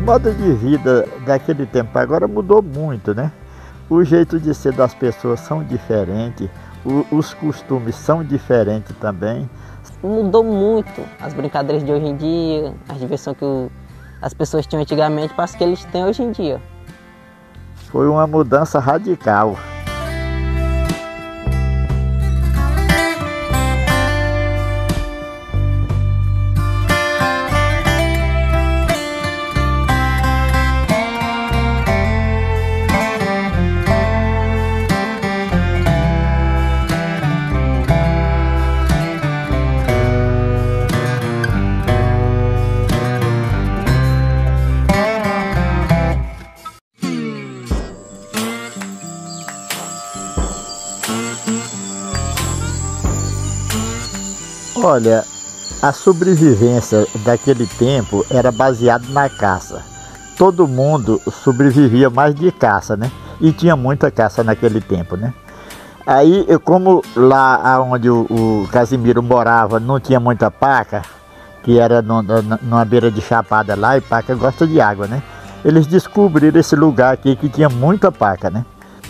modo de vida daquele tempo para agora mudou muito, né? O jeito de ser das pessoas são diferentes, os costumes são diferentes também. Mudou muito as brincadeiras de hoje em dia, a diversão que as pessoas tinham antigamente para as que eles têm hoje em dia. Foi uma mudança radical. Olha, a sobrevivência daquele tempo era baseada na caça. Todo mundo sobrevivia mais de caça, né? E tinha muita caça naquele tempo, né? Aí, como lá onde o Casimiro morava não tinha muita paca, que era numa beira de chapada lá, e paca gosta de água, né? Eles descobriram esse lugar aqui que tinha muita paca, né?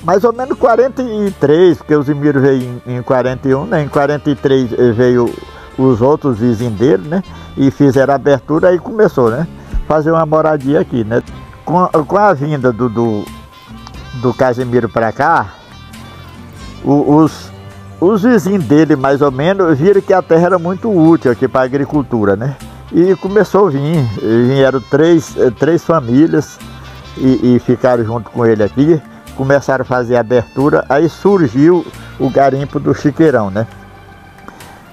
Mais ou menos 43, porque o Zimiro veio em 41, né? Em 43 veio os outros vizinhos dele, né? E fizeram a abertura, aí começou, né? Fazer uma moradia aqui, né? Com a vinda do Casimiro para cá, os vizinhos dele, mais ou menos, viram que a terra era muito útil aqui para a agricultura, né? E começou a vir, vieram três famílias e ficaram junto com ele aqui, começaram a fazer a abertura, aí surgiu o garimpo do Chiqueirão, né?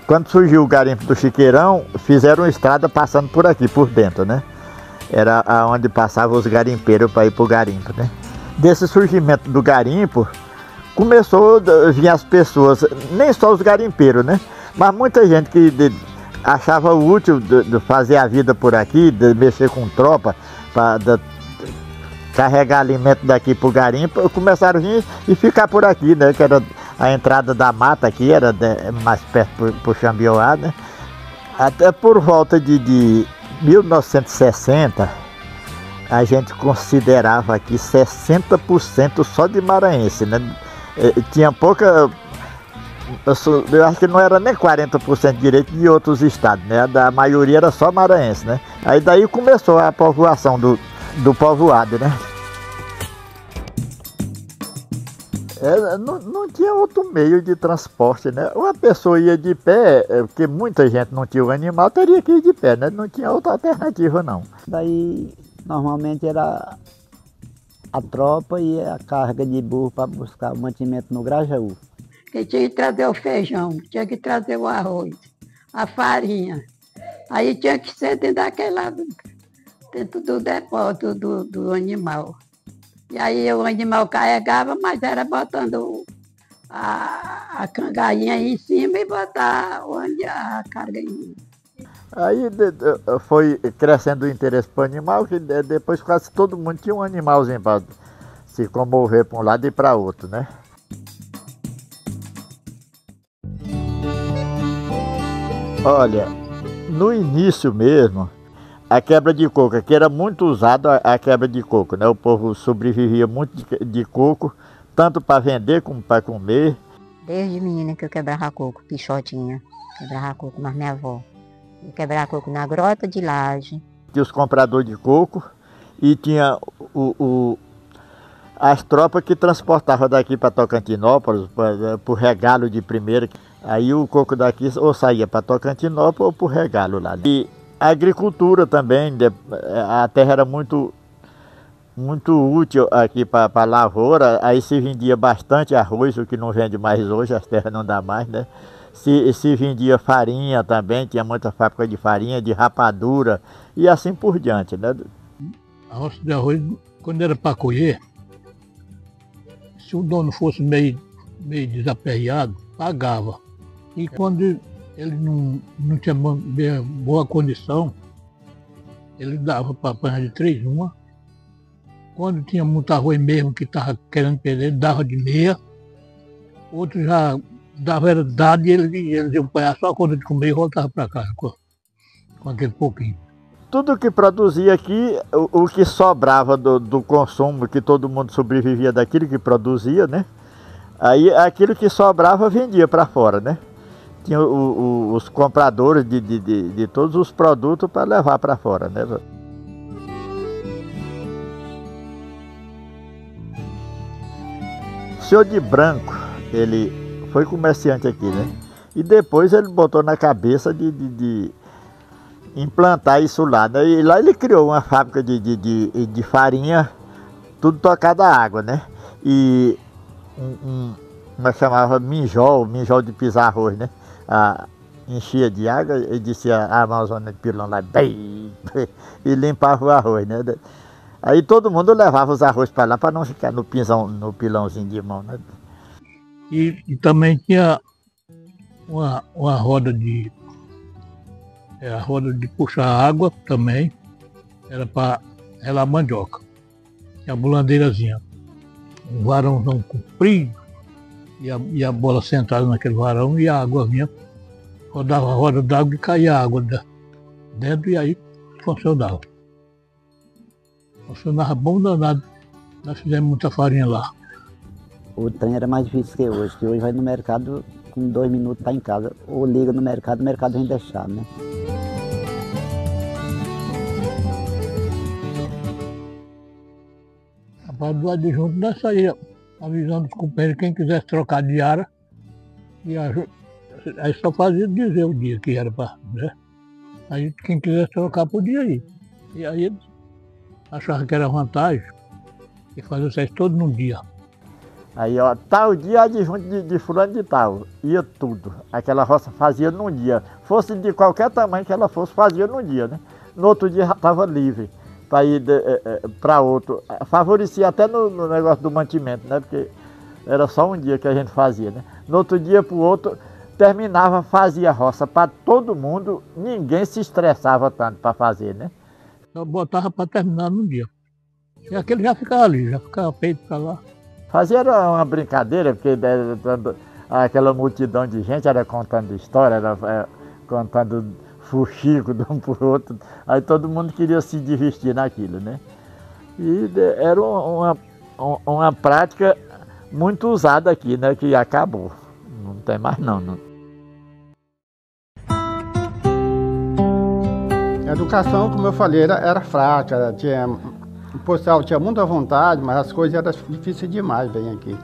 Quando surgiu o garimpo do Chiqueirão, fizeram uma estrada passando por aqui, por dentro, né? Era onde passavam os garimpeiros para ir para o garimpo, né? Desse surgimento do garimpo, começou a vir as pessoas, nem só os garimpeiros, né? Mas muita gente que achava útil de fazer a vida por aqui, de mexer com tropa, para carregar alimento daqui para o garimpo, começaram a vir e ficar por aqui, né? Que era a entrada da mata aqui, era mais perto por Xambioá, né? Até por volta de 1960, a gente considerava aqui 60% só de maranhense, né? Tinha pouca, eu acho que não era nem 40% direito de outros estados, né? A maioria era só maranhense, né? Aí daí começou a povoação do povoado, né? Não tinha outro meio de transporte, né? Uma pessoa ia de pé, porque muita gente não tinha o animal, teria que ir de pé, né? Não tinha outra alternativa, não. Daí, normalmente era a tropa e a carga de burro para buscar o mantimento no Grajaú. Que tinha que trazer o feijão, tinha que trazer o arroz, a farinha. Aí tinha que ser dentro do depósito do animal. E aí o animal carregava, mas era botando a cangainha em cima e botar a carga em cima. Aí foi crescendo o interesse para o animal, que depois quase todo mundo tinha um animalzinho para se comover para um lado e para outro, né? Olha, no início mesmo, a quebra de coco, que era muito usada a quebra de coco, né? O povo sobrevivia muito de coco, tanto para vender como para comer. Desde menina que eu quebrava coco, pichotinha, quebrava coco na minha avó. Eu quebrava coco na grota de laje. Tinha os compradores de coco e tinha as tropas que transportavam daqui para Tocantinópolis, por regalo de primeira. Aí o coco daqui ou saía para Tocantinópolis ou por regalo lá. E a agricultura também, a terra era muito útil aqui para a lavoura, aí se vendia bastante arroz, o que não vende mais hoje, as terras não dá mais, né? Se vendia farinha também, tinha muita fábrica de farinha, de rapadura e assim por diante, né? A roça de arroz, quando era para colher, se o dono fosse meio desaperreado, pagava. E quando ele não tinha boa condição, ele dava para apanhar de 3 uma. Quando tinha muito arroz mesmo que estava querendo perder, ele dava de meia. Outro já era dado e eles iam apanhar só quando de comer e voltava para casa com aquele pouquinho. tudo que produzia aqui, o que sobrava do consumo, que todo mundo sobrevivia daquilo que produzia, né? Aí aquilo que sobrava vendia para fora, né? Tinha os compradores de todos os produtos para levar para fora, né? O senhor de Branco, ele foi comerciante aqui, né? E depois ele botou na cabeça de implantar isso lá, né? E lá ele criou uma fábrica de farinha, tudo tocado a água, né? E como chamava minjol de pisar arroz, né? Enchia de água e descia a Amazônia de pilão lá, bem, e limpava o arroz, né? Aí todo mundo levava os arroz para lá para não ficar no pilãozinho de mão, né? E também tinha uma roda de puxar água também, era para relar mandioca. Tinha a bulandeirazinha, um varãozão comprido, e a bola sentada naquele varão e a água vinha, rodava a roda d'água e caía a água dentro e aí funcionava. Funcionava bom danado. Nós fizemos muita farinha lá. O trem era mais difícil que hoje vai no mercado, com 2 minutos está em casa. Ou liga no mercado, o mercado vem deixar, né? Rapaz, do lado de junto nós saía avisando os companheiros, quem quisesse trocar de ara, aí só fazia dizer o dia que era para, né? Aí quem quisesse trocar podia ir. E aí eles achavam que era vantagem e faziam isso todo num dia. Aí, ó, tal dia adjunto de fulano de tal, ia tudo. Aquela roça fazia num dia. Fosse de qualquer tamanho que ela fosse, fazia num dia, né? No outro dia já estava livre para ir para outro. Favorecia até no negócio do mantimento, né? Porque era só um dia que a gente fazia, né? No outro dia para o outro, terminava, fazia roça para todo mundo, ninguém se estressava tanto para fazer, né? Só botava para terminar num dia. E aquele já ficava ali, já ficava feito para lá. Fazia era uma brincadeira, porque aquela multidão de gente era contando história, era contando fuxico de um para o outro. Aí todo mundo queria se divertir naquilo, né? E era uma prática muito usada aqui, né? Que acabou. Não tem mais não. A educação, como eu falei, era fraca, o pessoal tinha muita vontade, mas as coisas eram difíceis demais bem aqui.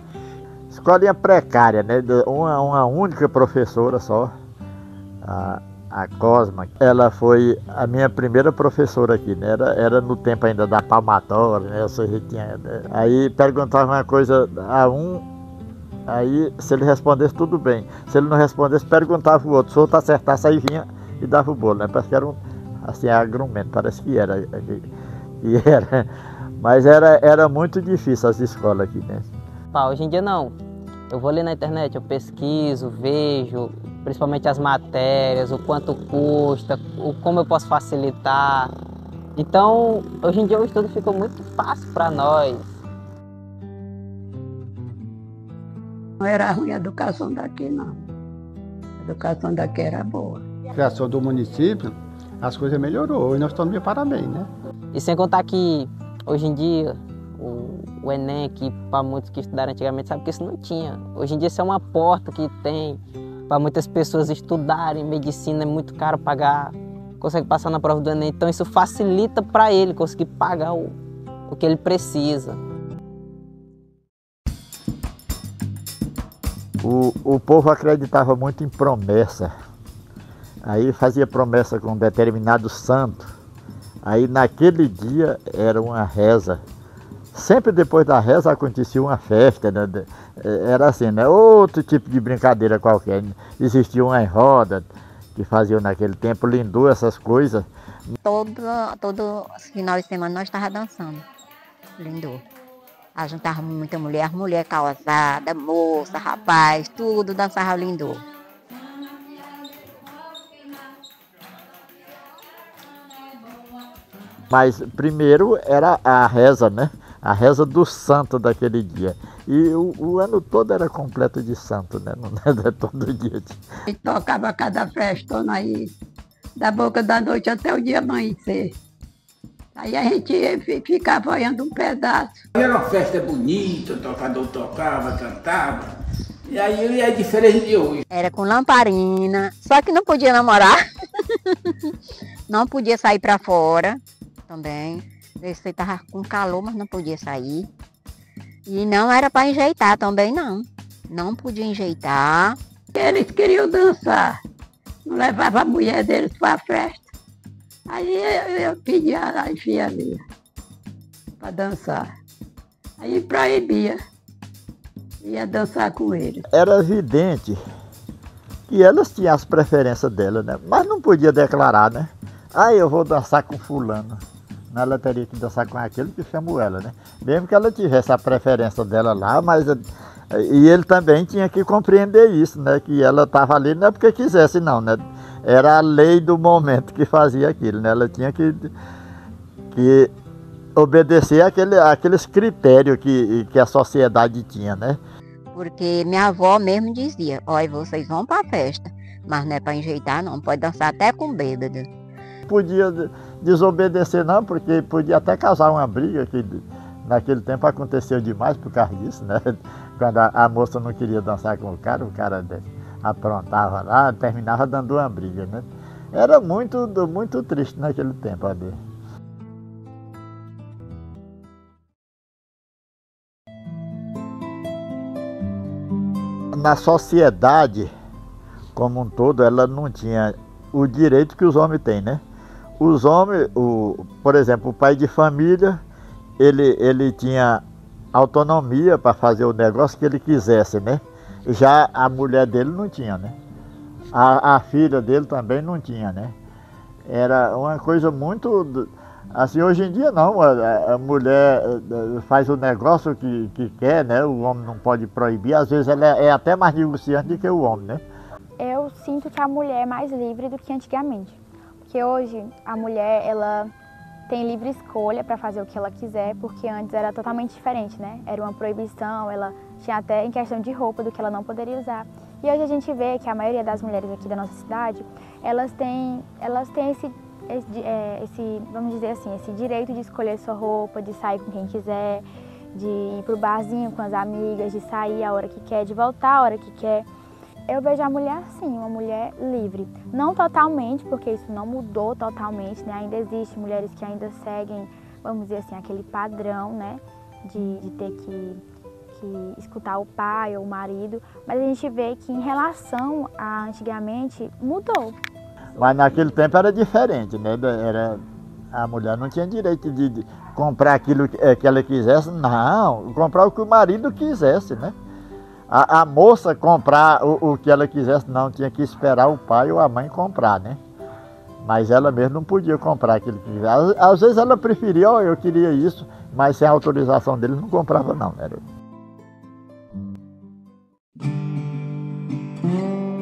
Escolinha precária, né? Uma única professora só, a Cosma. Ela foi a minha primeira professora aqui, né? Era no tempo ainda da palmatória, né? Aí perguntava uma coisa a um, aí se ele respondesse tudo bem. Se ele não respondesse, perguntava o outro. Se o outro acertasse, aí vinha e dava o bolo, né? Parece que era assim, agrumento, parece que era. Mas era muito difícil as escolas aqui, né? Hoje em dia não. Eu vou ler na internet, eu pesquiso, vejo, principalmente as matérias, o quanto custa, como eu posso facilitar. Então, hoje em dia o estudo ficou muito fácil para nós. Não era ruim a educação daqui, não. A educação daqui era boa. A criação do município, as coisas melhorou e nós estamos de parabéns, né? E sem contar que, hoje em dia, o Enem, que para muitos que estudaram antigamente, sabe que isso não tinha. Hoje em dia isso é uma porta que tem para muitas pessoas estudarem. Medicina é muito caro pagar, consegue passar na prova do Enem. Então isso facilita para ele conseguir pagar o que ele precisa. O povo acreditava muito em promessa. Aí fazia promessa com um determinado santo. Aí naquele dia era uma reza. Sempre depois da reza acontecia uma festa, né? Era assim, né? Outro tipo de brincadeira qualquer. Existia uma roda que faziam naquele tempo, lindou essas coisas. Todo final de semana nós estávamos dançando, lindou. Juntava muita mulher casada, moça, rapaz, tudo dançava lindou. Mas primeiro era a reza, né? A reza do santo daquele dia. E o ano todo era completo de santo, né? Não era todo dia. E tocava cada festona aí, da boca da noite até o dia amanhecer. Aí a gente ficava olhando um pedaço. Era uma festa bonita, o tocador tocava, cantava. E aí é diferente de hoje. Era com lamparina, só que não podia namorar. Não podia sair para fora também. Você estava com calor, mas não podia sair. E não era para enjeitar também, não. Não podia enjeitar. Eles queriam dançar. Não levava a mulher deles para a festa. Aí eu pedia a enfiaria para dançar. Aí proibia. Ia dançar com eles. Era evidente que elas tinham as preferências delas, né? Mas não podia declarar, né? Ah, eu vou dançar com fulano. Não, ela teria que dançar com aquele que chamou ela, né? Mesmo que ela tivesse a preferência dela lá, mas... E ele também tinha que compreender isso, né? Que ela estava ali não é porque quisesse, não, né? Era a lei do momento que fazia aquilo, né? Ela tinha que obedecer aqueles critérios que a sociedade tinha, né? Porque minha avó mesmo dizia, olha, vocês vão para a festa, mas não é para enjeitar não, pode dançar até com bêbado. Podia desobedecer não, porque podia até causar uma briga, que naquele tempo aconteceu demais por causa disso, né? Quando a moça não queria dançar com o cara aprontava lá, terminava dando uma briga, né? Era muito triste naquele tempo ali. Na sociedade como um todo, ela não tinha o direito que os homens têm, né? Os homens, por exemplo, o pai de família, ele tinha autonomia para fazer o negócio que ele quisesse, né? Já a mulher dele não tinha, né? A filha dele também não tinha, né? Era uma coisa muito... Assim, hoje em dia não, a mulher faz o negócio que quer, né? O homem não pode proibir, às vezes ela é até mais negociante do que o homem, né? Eu sinto que a mulher é mais livre do que antigamente, porque hoje a mulher, ela tem livre escolha para fazer o que ela quiser, porque antes era totalmente diferente, né? Era uma proibição, ela tinha até em questão de roupa do que ela não poderia usar. E hoje a gente vê que a maioria das mulheres aqui da nossa cidade, elas têm esse, vamos dizer assim, esse direito de escolher sua roupa, de sair com quem quiser, de ir pro barzinho com as amigas, de sair a hora que quer, de voltar a hora que quer. Eu vejo a mulher assim, uma mulher livre. Não totalmente, porque isso não mudou totalmente, né? Ainda existem mulheres que ainda seguem, vamos dizer assim, aquele padrão, né? De ter que escutar o pai ou o marido. Mas a gente vê que em relação a antigamente, mudou. Mas naquele tempo era diferente, né? A mulher não tinha direito de comprar aquilo que ela quisesse, não. Comprar o que o marido quisesse, né? A moça comprar o que ela quisesse, não, tinha que esperar o pai ou a mãe comprar, né? Mas ela mesmo não podia comprar aquilo que quisesse. Às vezes ela preferia, eu queria isso, mas sem a autorização dele não comprava não.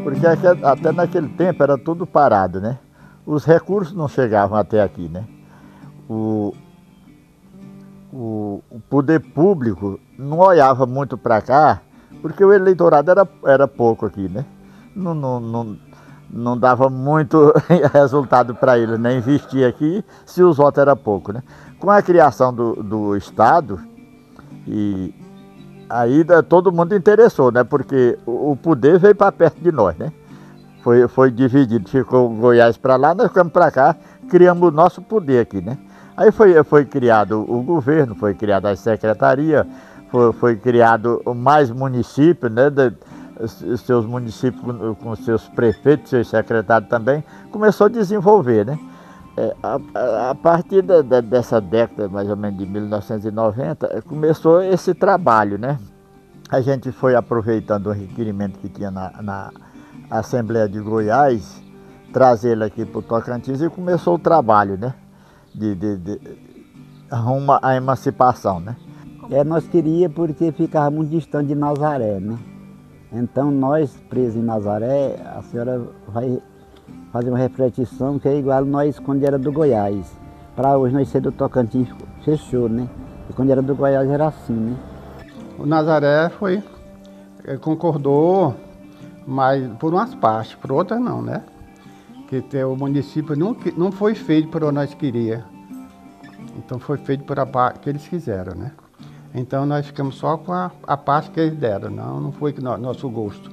Porque até naquele tempo era tudo parado, né? Os recursos não chegavam até aqui, né? O poder público não olhava muito para cá, porque o eleitorado era pouco aqui, né? Não dava muito resultado para ele, né? Investir aqui se os votos eram pouco, né? Com a criação do Estado, e aí todo mundo interessou, né? Porque o poder veio para perto de nós, né? Foi dividido, ficou Goiás para lá, nós ficamos para cá, criamos o nosso poder aqui, né? Aí foi criado o governo, foi criada a secretaria, foi criado mais municípios, né? Seus municípios com seus prefeitos, seus secretários também, começou a desenvolver, né? A partir dessa década, mais ou menos de 1990, começou esse trabalho, né? A gente foi aproveitando o requerimento que tinha na Assembleia de Goiás, trazer ele aqui para o Tocantins e começou o trabalho, né? Rumo à emancipação, né? Nós queríamos porque ficava muito distante de Nazaré, né? Então nós, presos em Nazaré, a senhora vai fazer uma reflexão que é igual nós quando era do Goiás. Para hoje nós ser do Tocantins fechou, né? E quando era do Goiás era assim, né? O Nazaré concordou, mas por umas partes, por outras não, né? que o município não foi feito por onde nós queríamos. Então foi feito por a parte que eles quiseram, né? Então nós ficamos só com a parte que eles deram, não foi que nosso gosto.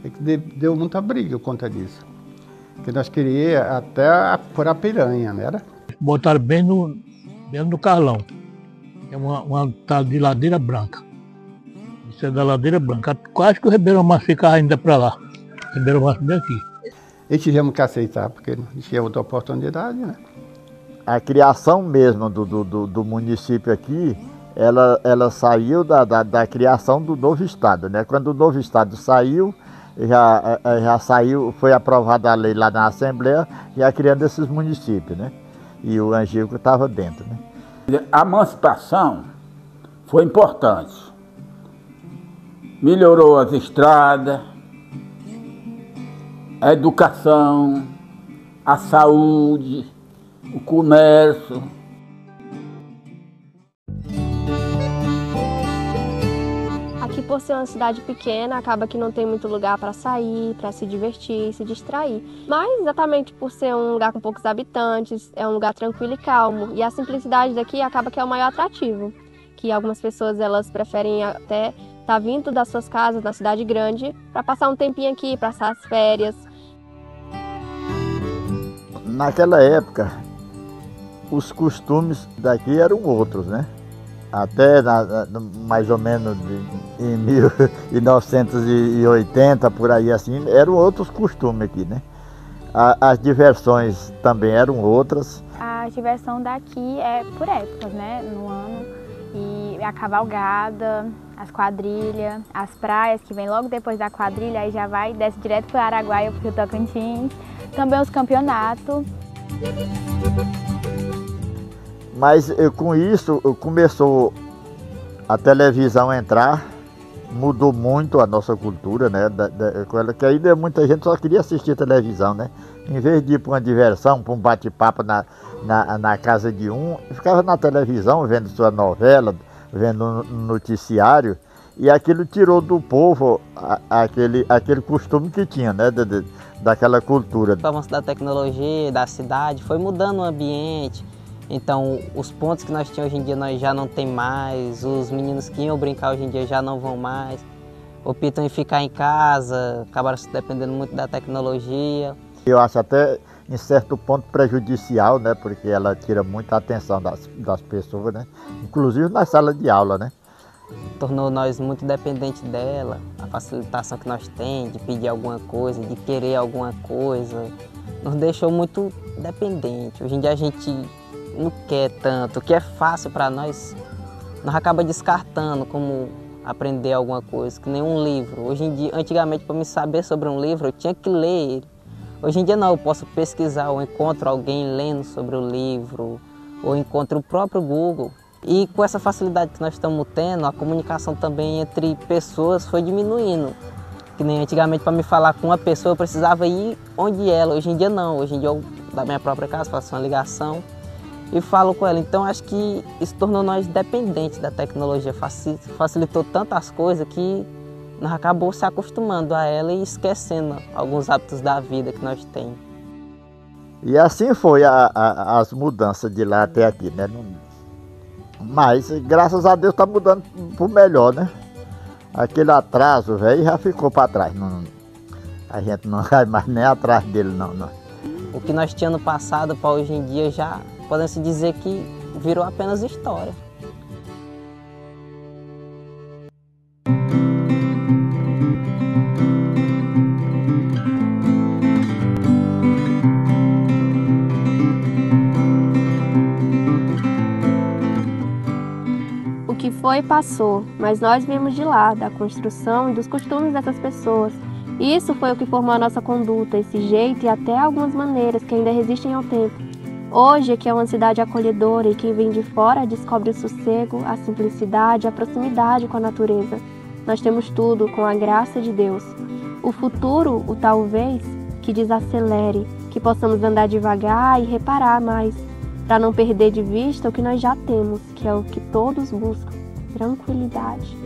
É que deu muita briga por conta disso. Que nós queríamos até por a piranha, não era? Botaram bem no Carlão. É uma tal de Ladeira Branca. Isso é da Ladeira Branca. Quase que o Ribeirão Manso ficava ainda para lá. O Ribeirão Manso bem aqui. E tivemos que aceitar, porque não tinha outra oportunidade, né? A criação mesmo do município aqui, ela saiu da criação do novo estado, né? Quando o novo estado saiu, já saiu, foi aprovada a lei lá na Assembleia, já criando esses municípios, né? E o Angico estava dentro, né? A emancipação foi importante. Melhorou as estradas, a educação, a saúde, o comércio. Aqui, por ser uma cidade pequena, acaba que não tem muito lugar para sair, para se divertir, se distrair. Mas exatamente por ser um lugar com poucos habitantes, é um lugar tranquilo e calmo. E a simplicidade daqui acaba que é o maior atrativo. Que algumas pessoas elas preferem até estar vindo das suas casas na cidade grande para passar um tempinho aqui, passar as férias. Naquela época, os costumes daqui eram outros, né? Até mais ou menos em 1980, por aí assim, eram outros costumes aqui, né? As diversões também eram outras. A diversão daqui é por épocas, né? No ano. E a cavalgada, as quadrilhas, as praias, que vem logo depois da quadrilha, aí já vai, desce direto para o Araguaia, para o Tocantins. Também os campeonatos. Mas com isso começou a televisão a entrar, mudou muito a nossa cultura, né? Que ainda muita gente só queria assistir televisão, né? Em vez de ir para uma diversão, para um bate-papo na casa de um, ficava na televisão vendo sua novela, vendo um noticiário, e aquilo tirou do povo aquele costume que tinha, né? Daquela cultura. O avanço da tecnologia, da cidade, foi mudando o ambiente. Então, os pontos que nós tínhamos hoje em dia nós já não tem mais, os meninos que iam brincar hoje em dia já não vão mais, optam em ficar em casa, acabaram se dependendo muito da tecnologia. Eu acho até, em certo ponto, prejudicial, né? Porque ela tira muita atenção das pessoas, né? Inclusive na sala de aula, né? Tornou nós muito dependentes dela, a facilitação que nós temos de pedir alguma coisa, de querer alguma coisa, nos deixou muito dependentes. Hoje em dia a gente não quer tanto, o que é fácil para nós acaba descartando, como aprender alguma coisa, que nem um livro. Hoje em dia, antigamente, para me saber sobre um livro, eu tinha que ler ele. Hoje em dia não, eu posso pesquisar, ou encontro alguém lendo sobre o livro, ou encontro o próprio Google. E com essa facilidade que nós estamos tendo, a comunicação também entre pessoas foi diminuindo. Que nem antigamente, para me falar com uma pessoa, eu precisava ir onde ela. Hoje em dia não, hoje em dia eu, da minha própria casa, faço uma ligação e falo com ela. Então acho que isso tornou nós dependentes da tecnologia, facilitou tantas coisas que nós acabamos se acostumando a ela e esquecendo alguns hábitos da vida que nós temos. E assim foi as mudanças de lá até aqui, né? Mas graças a Deus está mudando para o melhor, né? Aquele atraso, velho, já ficou para trás. A gente não vai mais nem atrás dele, não. O que nós tínhamos no passado para hoje em dia já podemos dizer que virou apenas história. O que foi, passou, mas nós viemos de lá, da construção e dos costumes dessas pessoas. E isso foi o que formou a nossa conduta, esse jeito e até algumas maneiras que ainda resistem ao tempo. Hoje aqui é uma cidade acolhedora e quem vem de fora descobre o sossego, a simplicidade, a proximidade com a natureza. Nós temos tudo com a graça de Deus. O futuro, o talvez, que desacelere, que possamos andar devagar e reparar mais, para não perder de vista o que nós já temos, que é o que todos buscam, tranquilidade.